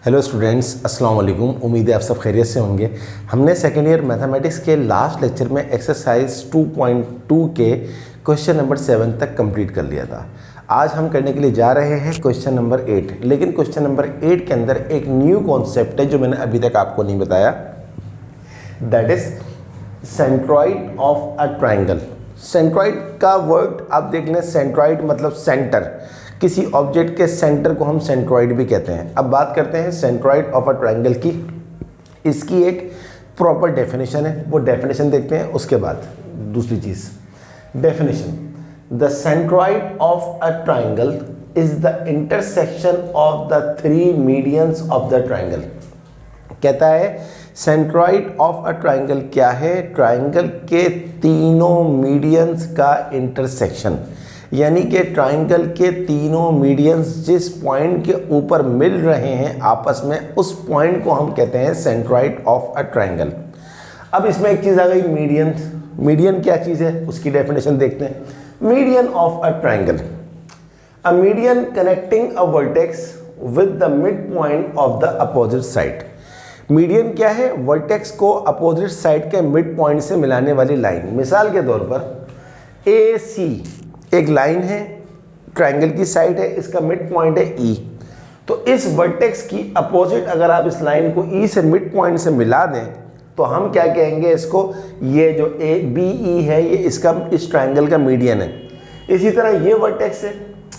Hello students, अस्सलाम वालेकुम। उम्मीद है आप सब खैरियत से होंगे। हमने सेकेंड ईयर मैथमेटिक्स के लास्ट लेक्चर में एक्सरसाइज 2.2 के क्वेश्चन नंबर 7 तक कंप्लीट कर लिया था। आज हम करने के लिए जा रहे हैं क्वेश्चन नंबर 8। लेकिन क्वेश्चन नंबर 8 के अंदर एक न्यू कॉन्सेप्ट है जो मैंने अभी तक आपको नहीं बताया, that is centroid of a triangle. Centroid का वर्ड आप देख लें, सेंट्रॉइड मतलब सेंटर, किसी ऑब्जेक्ट के सेंटर को हम सेंट्रॉइड भी कहते हैं। अब बात करते हैं सेंट्रॉइड ऑफ अ ट्राइंगल की। इसकी एक प्रॉपर डेफिनेशन है, वो डेफिनेशन देखते हैं, उसके बाद दूसरी चीज़ definition. The centroid of a triangle is the intersection of the three medians of the triangle. कहता है सेंट्रॉइड ऑफ अ ट्राइंगल क्या है? ट्राइंगल के तीनों मीडियंस का इंटरसेक्शन, यानी कि ट्राइंगल के तीनों मीडियंस जिस पॉइंट के ऊपर मिल रहे हैं आपस में, उस पॉइंट को हम कहते हैं सेंट्रॉइड ऑफ अ ट्राइंगल। अब इसमें एक चीज़ आ गई, मीडियन। मीडियन क्या चीज़ है उसकी डेफिनेशन देखते हैं। Median of a triangle, a median connecting a vertex with the mid point of the opposite side. Median क्या है? वर्टेक्स को अपोजिट साइड के मिड पॉइंट से मिलाने वाली लाइन। मिसाल के तौर पर ए सी एक लाइन है, ट्राइंगल की साइड है, इसका मिड पॉइंट है ई। तो इस वर्टेक्स की अपोजिट अगर आप इस लाइन को ई से मिड पॉइंट से मिला दें तो हम क्या कहेंगे इसको? ये जो ए बी ई है ये इसका इस ट्राइंगल का मीडियन है। इसी तरह ये वर्टेक्स है,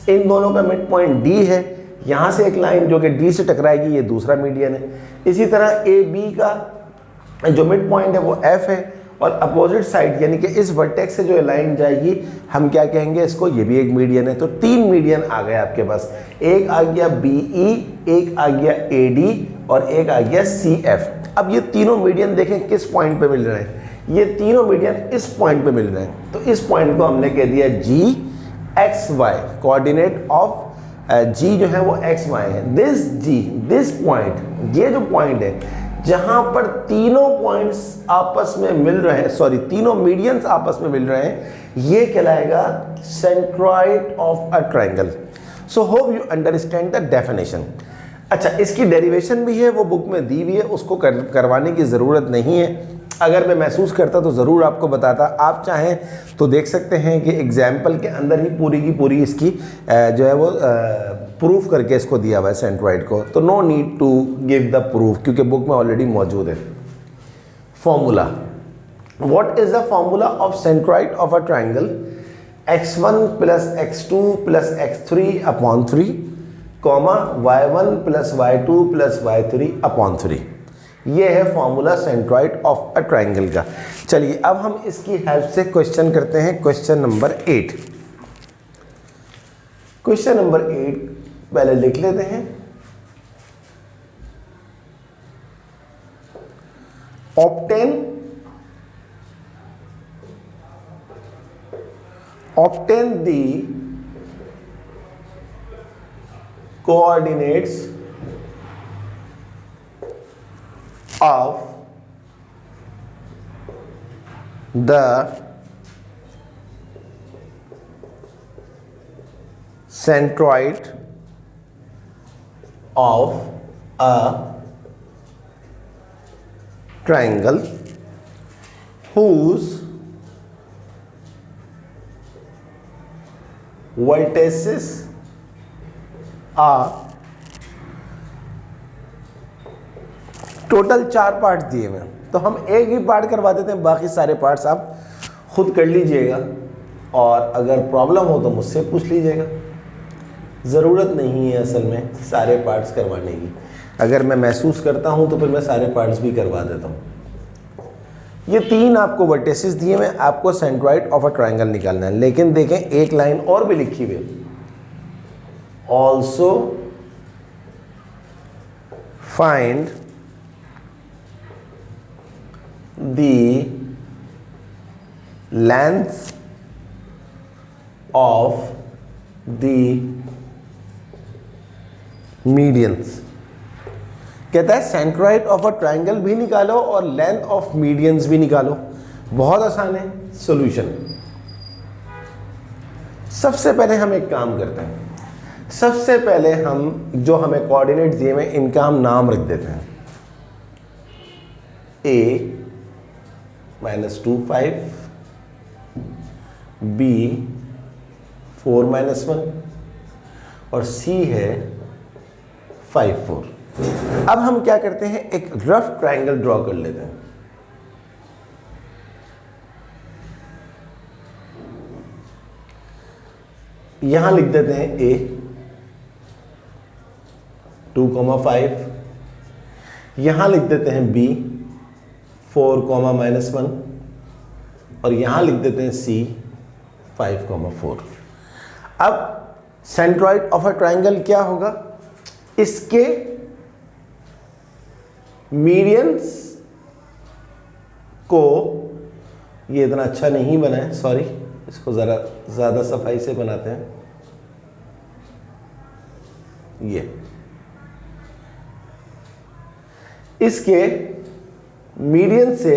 इन दोनों का मिड पॉइंट डी है, यहाँ से एक लाइन जो कि डी से टकराएगी, ये दूसरा मीडियन है। इसी तरह ए बी का जो मिड पॉइंट है वो एफ है, और अपोजिट साइड यानी कि इस वर्टेक्स से जो लाइन जाएगी हम क्या कहेंगे इसको? ये भी एक मीडियन है। तो तीन मीडियन आ गए आपके पास, एक आ गया बी ई, एक आ गया ए डी और एक आ गया सी एफ। अब ये तीनों मीडियन देखें किस पॉइंट पे मिल रहे हैं, ये तीनों मीडियन इस पॉइंट पे मिल रहे हैं। तो इस पॉइंट को हमने कह दिया जी एक्स वाई, कोऑर्डिनेट ऑफ जी जो है वो एक्स वाई है। दिस जी, दिस पॉइंट, ये जो पॉइंट है जहां पर तीनों पॉइंट्स आपस में मिल रहे हैं, सॉरी तीनों मीडियंस आपस में मिल रहे हैं, ये कहलाएगा centroid of a triangle. So hope you understand the definition. अच्छा, इसकी डेरिवेशन भी है, वो बुक में दी हुई है, उसको करवाने की ज़रूरत नहीं है। अगर मैं महसूस करता तो ज़रूर आपको बताता। आप चाहें तो देख सकते हैं कि एग्जाम्पल के अंदर ही पूरी की पूरी इसकी जो है वो प्रूफ करके इसको दिया हुआ है सेंट्रॉइड को। तो no need to give the proof क्योंकि बुक में ऑलरेडी मौजूद है। Formula, what is the formula of centroid of a triangle? x1 plus x2 plus x3 upon 3 comma y1 plus y2 plus y3 upon 3। ये है formula centroid of a triangle का। चलिए अब हम इसकी हेल्प से क्वेश्चन करते हैं। Question number 8। क्वेश्चन नंबर 8 पहले लिख लेते हैं। Obtain the coordinates of the centroid of a triangle whose vertices are total 4 part दिए हुए हैं। तो हम एक ही पार्ट करवा देते हैं, बाकी सारे पार्ट्स आप खुद कर लीजिएगा, और अगर प्रॉब्लम हो तो मुझसे पूछ लीजिएगा। ज़रूरत नहीं है असल में सारे पार्ट्स करवाने की। अगर मैं महसूस करता हूं तो फिर मैं सारे पार्ट्स भी करवा देता हूं। ये 3 आपको वर्टिसेस दिए हुए, आपको सेंट्रॉइड ऑफ अ ट्राइंगल निकालना है। लेकिन देखें एक लाइन और भी लिखी हुई है, also find the length of the medians। कहता है सेंट्रॉइड ऑफ अ ट्राइंगल भी निकालो और लेंथ ऑफ मीडियंस भी निकालो। बहुत आसान है सॉल्यूशन। सबसे पहले हम एक काम करते हैं, सबसे पहले हम जो हमें कोऑर्डिनेट दिए हुए इनका हम नाम रख देते हैं। a -2 5, b 4 -1 और c है 5 4। अब हम क्या करते हैं, एक रफ ट्रायंगल ड्रॉ कर लेते हैं। यहां लिख देते हैं a 2,5, यहां लिख देते हैं b 4, -1 और यहां लिख देते हैं c 5,4। अब सेंट्रॉइड ऑफ अ ट्रायंगल क्या होगा, इसके मीडियंस को, ये इतना अच्छा नहीं बना है, सॉरी, इसको ज़रा ज़्यादा सफाई से बनाते हैं। ये इसके मीडियन से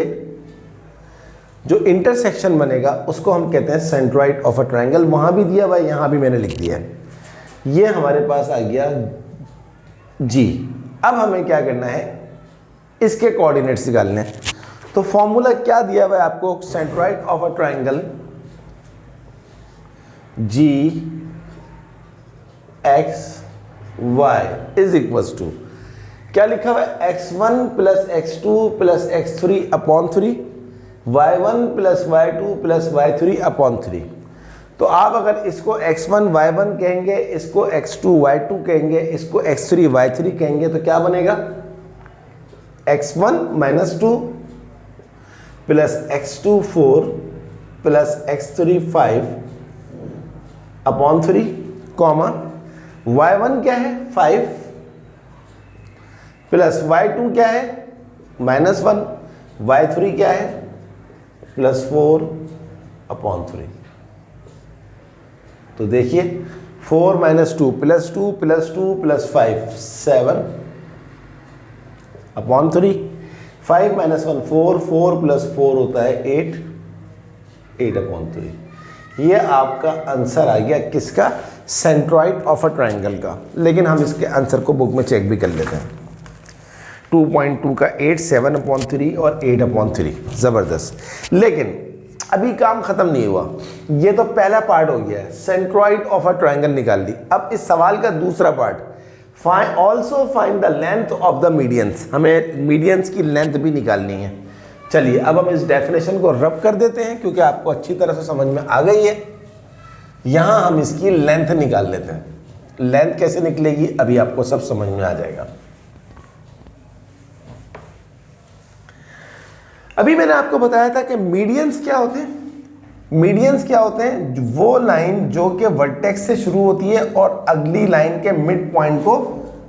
जो इंटरसेक्शन बनेगा उसको हम कहते हैं सेंट्रॉइड ऑफ अ ट्रायंगल। वहां भी दिया हुआ है, यहां भी मैंने लिख दिया है। ये हमारे पास आ गया G। अब हमें क्या करना है, इसके कोऑर्डिनेट्स निकालने हैं। तो फॉर्मूला क्या दिया हुआ है आपको, centroid of a triangle G x y is equals to, क्या लिखा हुआ है, x1 plus x2 plus x3 upon 3, y1 plus y2 plus y3 upon 3। तो आप अगर इसको x1 y1 कहेंगे, इसको x2 y2 कहेंगे, इसको x3 y3 कहेंगे, तो क्या बनेगा, x1 -2 plus x2 4 plus x3 5 upon 3, comma y1 क्या है 5 प्लस y2 क्या है -1, y3 क्या है +4 अपॉन 3। तो देखिए 4 - 2 +2 +2 +5 7 अपॉन 3, 5 - 1 4, 4 + 4 होता है 8, 8 अपॉन 3। ये आपका आंसर आ गया किसका, सेंट्रॉइड ऑफ अ ट्रायंगल का। लेकिन हम इसके आंसर को बुक में चेक भी कर लेते हैं। 2.2 का 8, 7 अपॉन 3 और 8 अपॉन 3, ज़बरदस्त। लेकिन अभी काम ख़त्म नहीं हुआ, ये तो पहला पार्ट हो गया है, सेंट्रॉइड ऑफ अ ट्रायंगल निकाल ली। अब इस सवाल का दूसरा part, also find the length of the medians, हमें मीडियंस की लेंथ भी निकालनी है। चलिए अब हम इस डेफिनेशन को रब कर देते हैं, क्योंकि आपको अच्छी तरह से समझ में आ गई है। यहाँ हम इसकी लेंथ निकाल लेते हैं। लेंथ कैसे निकलेगी अभी आपको सब समझ में आ जाएगा। अभी मैंने आपको बताया था कि मीडियंस क्या होते हैं। मीडियंस क्या होते हैं, वो लाइन जो कि वर्टेक्स से शुरू होती है और अगली लाइन के मिड पॉइंट को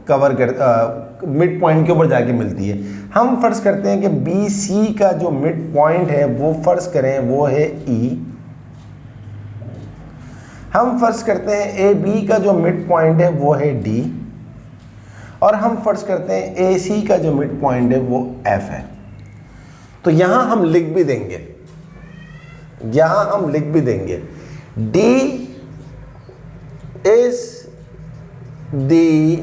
कवर कर, मिड पॉइंट के ऊपर जाके मिलती है। हम फर्ज करते हैं कि बी सी का जो मिड पॉइंट है वो फर्ज करें वो है ई। हम फर्ज करते हैं ए बी का जो मिड पॉइंट है वो है डी, और हम फर्ज करते हैं ए सी का जो मिड पॉइंट है वो एफ है। तो यहां हम लिख भी देंगे, यहां हम लिख भी देंगे D is the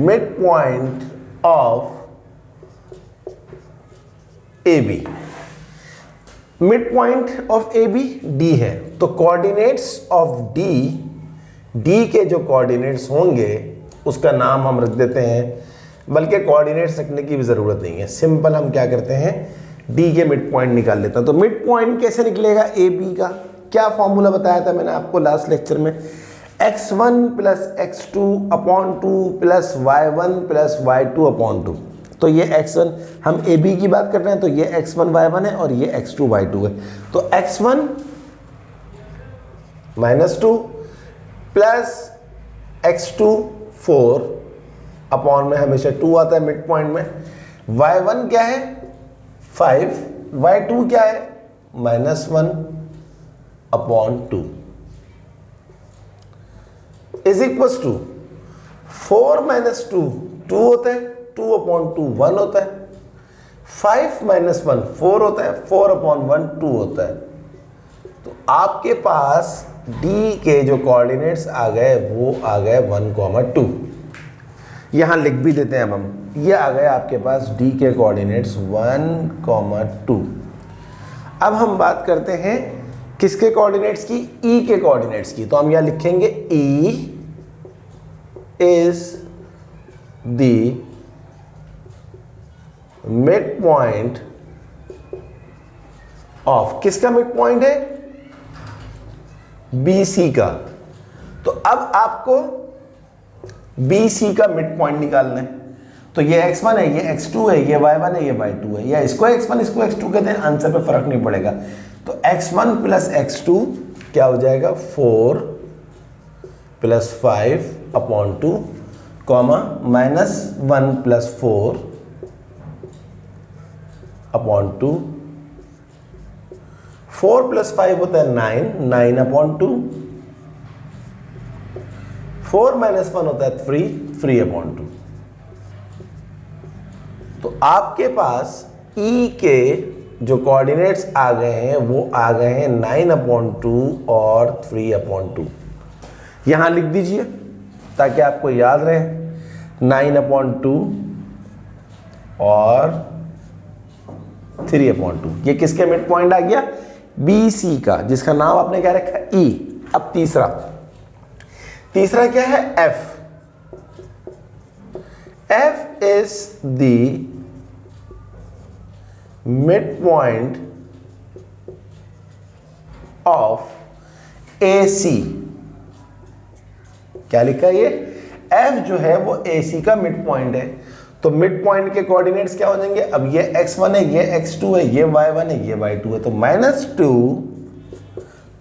midpoint of AB। Mid point of AB D है, तो कोऑर्डिनेट्स ऑफ D के जो कोऑर्डिनेट्स होंगे उसका नाम हम रख देते हैं, बल्कि कोऑर्डिनेट्स रखने की भी ज़रूरत नहीं है। सिंपल हम क्या करते हैं, डी के मिड पॉइंट निकाल लेता हूं। तो मिड पॉइंट कैसे निकलेगा ए बी का, क्या फॉर्मूला बताया था मैंने आपको लास्ट लेक्चर में, x1 + x2 upon 2 plus y1 + y2 upon 2। तो ये x1, हम ए बी की बात कर रहे हैं, तो ये x1 y1 है और ये x2 y2 है। तो x1 -2 प्लस x2 4 अपॉन में हमेशा 2 आता है मिड पॉइंट में, y1 क्या है 5, y2 क्या है -1 अपॉन 2 इज इक्वल्स टू 4 - 2 2 होता है, 2 अपॉन 2 1 होता है, 5 - 1 4 होता है, 4 अपॉन 1 2 होता है। तो आपके पास डी के जो कोऑर्डिनेट्स आ गए वो आ गए 1,2। यहाँ लिख भी देते हैं अब हम, ये आ गए आपके पास डी के कोऑर्डिनेट्स 1,2। अब हम बात करते हैं किसके कोऑर्डिनेट्स की, ई के कोऑर्डिनेट्स की। तो हम यहाँ लिखेंगे E is the mid point of, किसका मिड पॉइंट है, बी सी का। तो अब आपको बी सी का मिड पॉइंट निकालना है। तो ये x1 है, ये x2 है, ये y1 है, ये y2 है, या इसको x1 इसको x2 कहते हैं, आंसर पे फर्क नहीं पड़ेगा। तो x1 प्लस x2 क्या हो जाएगा, 4 प्लस 5/2 कॉमा -1 प्लस 4/2। 4 प्लस 5 होता है 9/2। 4 माइनस 1 होता है 3/2। तो आपके पास E के जो कोऑर्डिनेट्स आ गए हैं वो आ गए हैं 9/2 और 3/2। यहां लिख दीजिए ताकि आपको याद रहे, 9/2 और 3/2। ये किसके मिड पॉइंट आ गया, बी सी का, जिसका नाम आपने क्या रखा, E। अब तीसरा क्या है, F। F is the mid point of A C. क्या लिखा है ये, F जो है वो ए सी का मिड पॉइंट है। तो मिड पॉइंट के कोऑर्डिनेट्स क्या हो जाएंगे, अब ये x1 है, ये x2 है, ये y1 है, ये y2 है। तो -2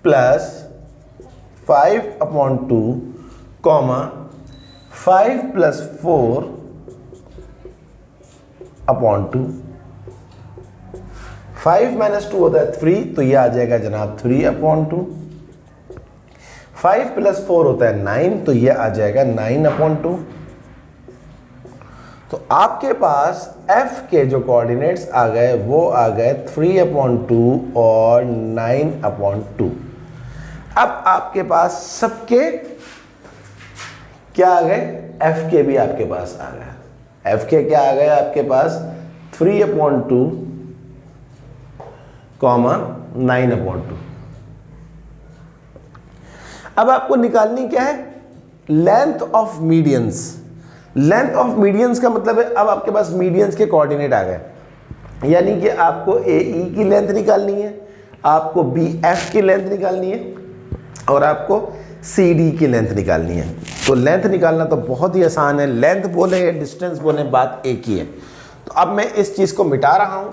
प्लस 5/2 कॉमा 5 प्लस 4/2। 5 - 2 होता है 3, तो ये आ जाएगा जनाब 3/2। 5 प्लस 4 होता है 9, तो ये आ जाएगा 9/2। तो आपके पास F के जो कोऑर्डिनेट्स आ गए वो आ गए 3/2 और 9/2। अब आपके पास सबके क्या आ गए, F के भी आपके पास आ गए। F के क्या आ गए आपके पास, 3/2 कॉमा 9/2। अब आपको निकालनी क्या है, length of medians. Length of medians का मतलब है अब आपके पास मीडियंस के कोऑर्डिनेट आ गए, यानी कि आपको AE की लेंथ निकालनी है, आपको BF की लेंथ निकालनी है और आपको CD की लेंथ निकालनी है। तो लेंथ निकालना तो बहुत ही आसान है, लेंथ बोले या डिस्टेंस बोले बात एक ही है। तो अब मैं इस चीज़ को मिटा रहा हूं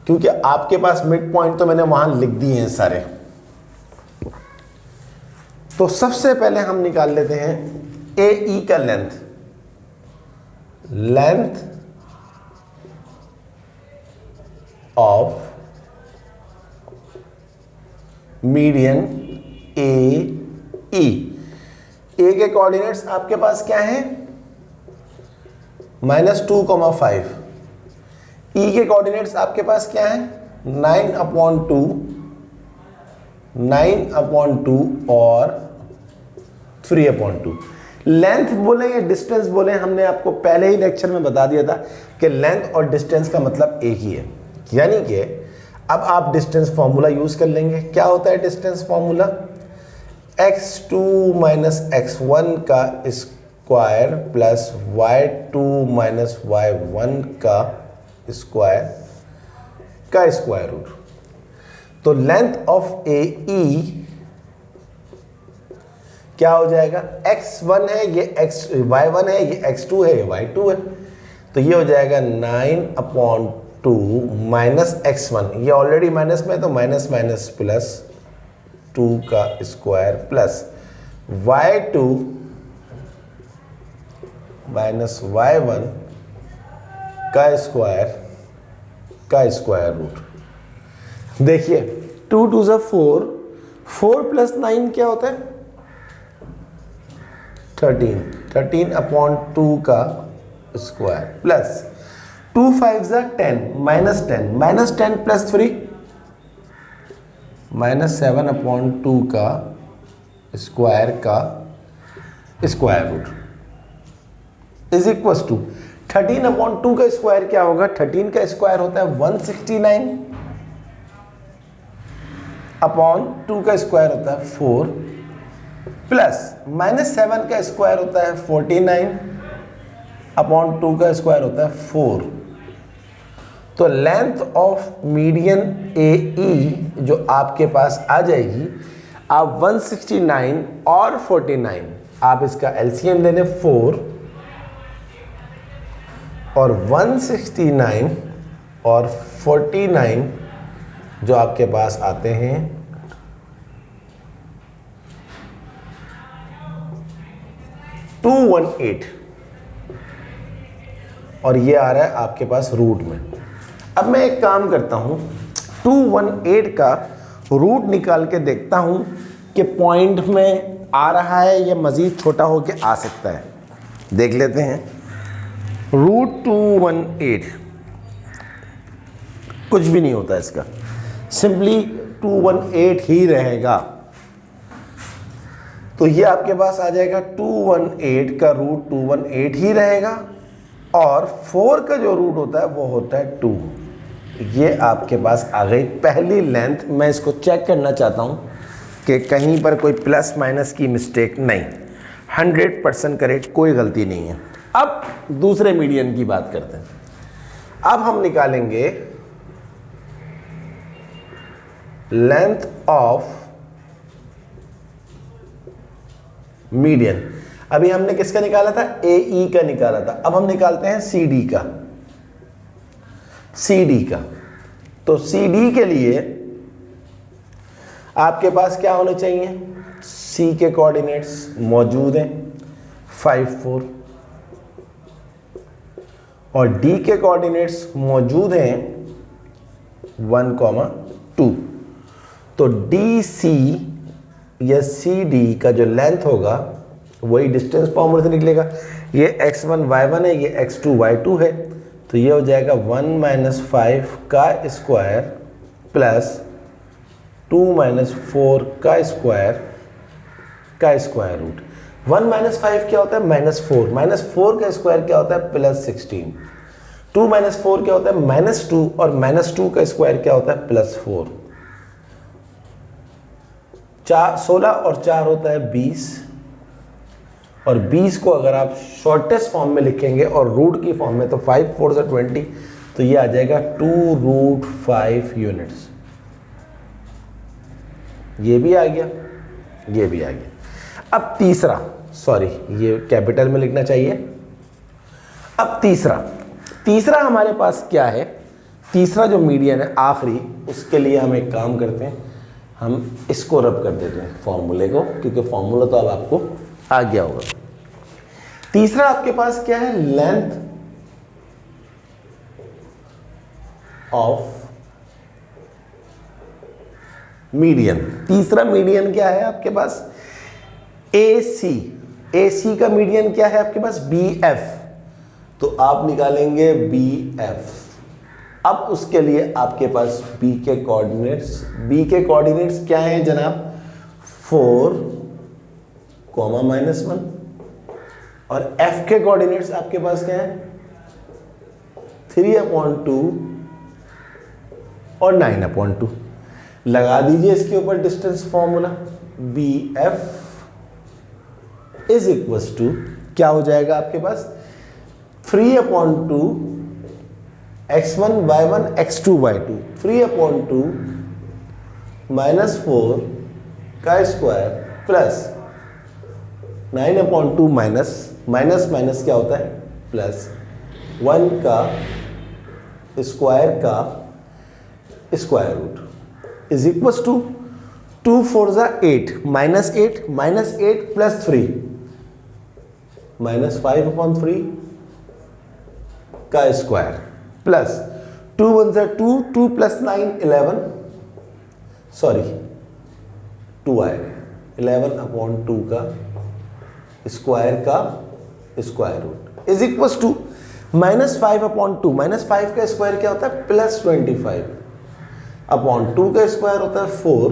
क्योंकि आपके पास मिड पॉइंट तो मैंने वहां लिख दिए हैं सारे। तो सबसे पहले हम निकाल लेते हैं AE का length. Length of median AE। A के कोऑर्डिनेट्स आपके पास क्या हैं, -2,5। E के कोऑर्डिनेट्स आपके पास क्या है, 9/2 और 3/2। लेंथ बोले या डिस्टेंस बोले, हमने आपको पहले ही लेक्चर में बता दिया था कि लेंथ और डिस्टेंस का मतलब एक ही है। यानी कि अब आप डिस्टेंस फॉर्मूला यूज कर लेंगे। क्या होता है distance formula, x2 minus x1 का square plus y2 minus y1 का स्क्वायर का स्क्वायर रूट। तो लेंथ ऑफ AE क्या हो जाएगा, x1 है, ये y1 है, ये x2 है, ये y2 है। तो ये हो जाएगा 9/2 माइनस x1, ये ऑलरेडी माइनस में है तो माइनस माइनस प्लस 2 का square plus y2 minus y1 का स्क्वायर रूट। देखिए 2 2 ज़ा 4, 4 प्लस 9 क्या होता है 13, 13/2 का स्क्वायर प्लस 2 5 ज़ा 10 माइनस 10 प्लस 3 -7/2 का स्क्वायर का square root is equal to 13/2 का स्क्वायर क्या होगा? 13 का स्क्वायर होता है 169/2 का स्क्वायर होता है 4 प्लस -7 का स्क्वायर होता है 49/2 का स्क्वायर होता है 4। तो लेंथ ऑफ मीडियन AE जो आपके पास आ जाएगी, आप 169 और 49 आप इसका LCM ले लें 4 और 169 और 49 जो आपके पास आते हैं 218 और ये आ रहा है आपके पास रूट में। अब मैं एक काम करता हूं, 218 का रूट निकाल के देखता हूं कि पॉइंट में आ रहा है या मज़ीद छोटा होके आ सकता है। देख लेते हैं। रूट 218 कुछ भी नहीं होता इसका, सिंपली 218 ही रहेगा। तो ये आपके पास आ जाएगा 218 का रूट 218 ही रहेगा और 4 का जो रूट होता है वो होता है 2। ये आपके पास आ गई पहली लेंथ। मैं इसको चेक करना चाहता हूँ कि कहीं पर कोई प्लस माइनस की मिस्टेक नहीं, 100% करेक्ट, कोई गलती नहीं है। अब दूसरे मीडियन की बात करते हैं। अब हम निकालेंगे लेंथ ऑफ मीडियन। अभी हमने किसका निकाला था? AE का निकाला था। अब हम निकालते हैं CD का। CD का तो CD के लिए आपके पास क्या होने चाहिए? C के कोऑर्डिनेट्स मौजूद हैं 5 4 और D के कोऑर्डिनेट्स मौजूद हैं 1 2। तो DC या CD का जो लेंथ होगा वही डिस्टेंस फॉर्मूले से निकलेगा। ये x1 y1 है, ये x2 y2 है, तो ये हो जाएगा 1 - 5 का स्क्वायर प्लस 2 - 4 का स्क्वायर रूट। 1 - 5 क्या होता है? -4। -4 का स्क्वायर क्या होता है? +16। 2 - 4 क्या होता है? -2 और -2 का स्क्वायर क्या होता है? +4। 16 और 4 होता है 20 और 20 को अगर आप शॉर्टेस्ट फॉर्म में लिखेंगे और रूट की फॉर्म में तो 5 4 से 20, तो ये आ जाएगा 2√5 यूनिट्स। ये भी आ गया, ये भी आ गया। अब तीसरा, सॉरी ये कैपिटल में लिखना चाहिए। अब तीसरा हमारे पास क्या है? तीसरा जो मीडियन है आखिरी, उसके लिए हम एक काम करते हैं, हम इसको रब कर देते हैं फॉर्मूले को, क्योंकि फॉर्मूला तो अब आपको आ गया होगा। तीसरा आपके पास क्या है? Length of median. तीसरा मीडियन क्या है आपके पास? AC का मीडियन क्या है आपके पास? BF। तो आप निकालेंगे BF। अब उसके लिए आपके पास B के कोऑर्डिनेट्स क्या हैं जनाब? 4, -1 और F के कोऑर्डिनेट्स आपके पास क्या है? 3/2 और 9/2। लगा दीजिए इसके ऊपर distance formula. BF is equal to क्या हो जाएगा आपके पास? 3/2 x1 y1 x2 y2 3/2 -4 का स्क्वायर प्लस 9/2 माइनस क्या होता है? प्लस 1 का square root is equal to 2 4 8 -8 plus 3 -5/3 का स्क्वायर प्लस 2 1 2 2 प्लस 9 11, सॉरी 2 आएगा 11/2 का square root is equal to -5/2। -5 का स्क्वायर क्या होता है? +25। अपॉन 2 का स्क्वायर होता है 4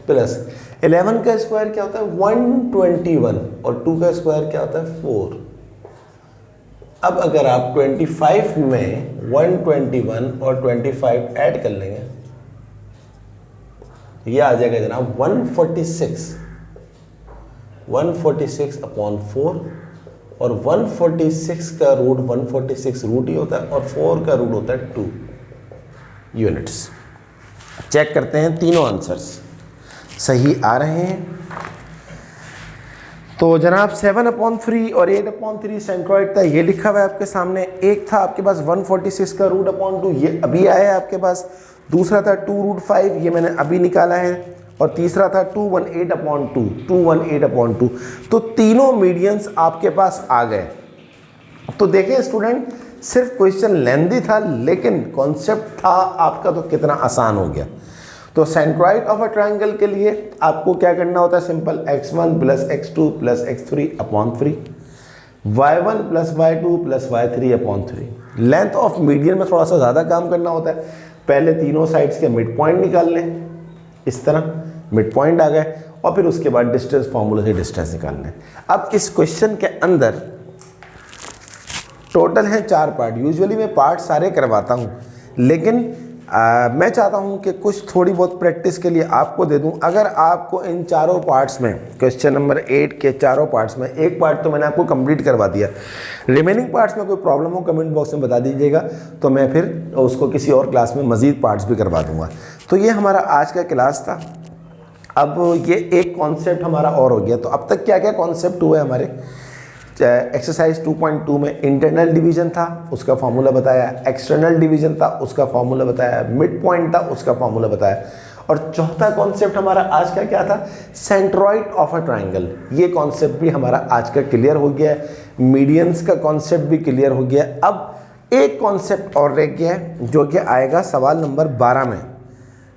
प्लस 11 का स्क्वायर क्या होता है 121 और 2 का स्क्वायर क्या होता है 4। अब अगर आप 25 में 121 और 25 ऐड कर लेंगे, ये आ जाएगा जनाब 146 अपॉन 4, और 146 का रूट 146 रूट ही होता है और 4 का रूट होता है 2 यूनिट्स। चेक करते हैं तीनों आंसर्स सही आ रहे हैं। तो जनाब 7/3 और 8/3 सेंट्रॉइड था, ये लिखा हुआ है आपके सामने। एक था आपके पास 146 का रूट अपॉन 2, ये अभी आया है आपके पास। दूसरा था 2√5, ये मैंने अभी निकाला है। और तीसरा था 218/2। तो तीनों मीडियंस आपके पास आ गए। तो देखें स्टूडेंट, सिर्फ क्वेश्चन लेंथी था लेकिन कॉन्सेप्ट था आपका तो कितना आसान हो गया। तो सेंट्रॉइड ऑफ अ ट्रायंगल के लिए आपको क्या करना होता है, simple x1 plus x2 plus x3 upon 3, y1 plus y2 plus y3 upon 3। Length of median में थोड़ा सा ज़्यादा काम करना होता है। पहले तीनों साइड्स के मिड पॉइंट निकाल लें, इस तरह मिड पॉइंट आ गए, और फिर उसके बाद डिस्टेंस फार्मूला से डिस्टेंस निकालना है। अब इस क्वेश्चन के अंदर टोटल हैं 4 पार्ट। यूजुअली मैं पार्ट सारे करवाता हूँ, लेकिन मैं चाहता हूँ कि कुछ थोड़ी बहुत प्रैक्टिस के लिए आपको दे दूँ। अगर आपको इन चारों पार्ट्स में, क्वेश्चन नंबर 8 के चारों पार्ट्स में, एक पार्ट तो मैंने आपको कंप्लीट करवा दिया, रिमेनिंग पार्ट्स में कोई प्रॉब्लम हो कमेंट बॉक्स में बता दीजिएगा, तो मैं फिर उसको किसी और क्लास में मज़ीद पार्ट्स भी करवा दूँगा। तो ये हमारा आज का क्लास था। अब ये एक कॉन्सेप्ट हमारा और हो गया। तो अब तक क्या क्या कॉन्सेप्ट हुए हमारे, एक्सरसाइज 2.2 में इंटरनल डिवीजन था, उसका फार्मूला बताया, एक्सटर्नल डिवीजन था, उसका फार्मूला बताया, मिड पॉइंट था, उसका फार्मूला बताया, और चौथा कॉन्सेप्ट हमारा आज का क्या था, सेंट्रॉइड ऑफ अ ट्रायंगल। ये कॉन्सेप्ट भी हमारा आज का क्लियर हो गया है। मीडियंस का कॉन्सेप्ट भी क्लियर हो गया। अब एक कॉन्सेप्ट और रह गया है जो कि आएगा सवाल नंबर 12 में,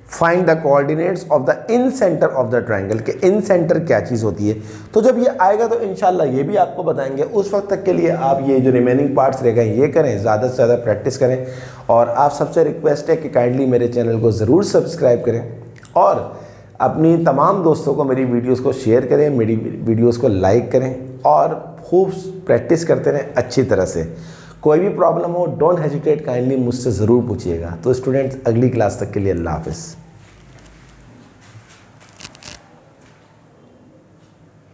find the coordinates of the in centre of the triangle. के इन सेंटर क्या चीज़ होती है। तो जब ये आएगा तो इंशाल्लाह ये भी आपको बताएंगे। उस वक्त तक के लिए आप ये जो रिमेनिंग पार्ट्स रह गए ये करें, ज़्यादा से ज़्यादा प्रैक्टिस करें, और आप सबसे रिक्वेस्ट है कि काइंडली मेरे चैनल को ज़रूर सब्सक्राइब करें और अपनी तमाम दोस्तों को मेरी वीडियोज़ को शेयर करें, मेरी वीडियोज़ को लाइक करें और खूब प्रैक्टिस करते रहें अच्छी तरह से। कोई भी प्रॉब्लम हो, डोंट हेजिटेट, काइंडली मुझसे ज़रूर पूछिएगा। तो स्टूडेंट्स, अगली क्लास तक के लिए अल्लाह हाफ़िज़।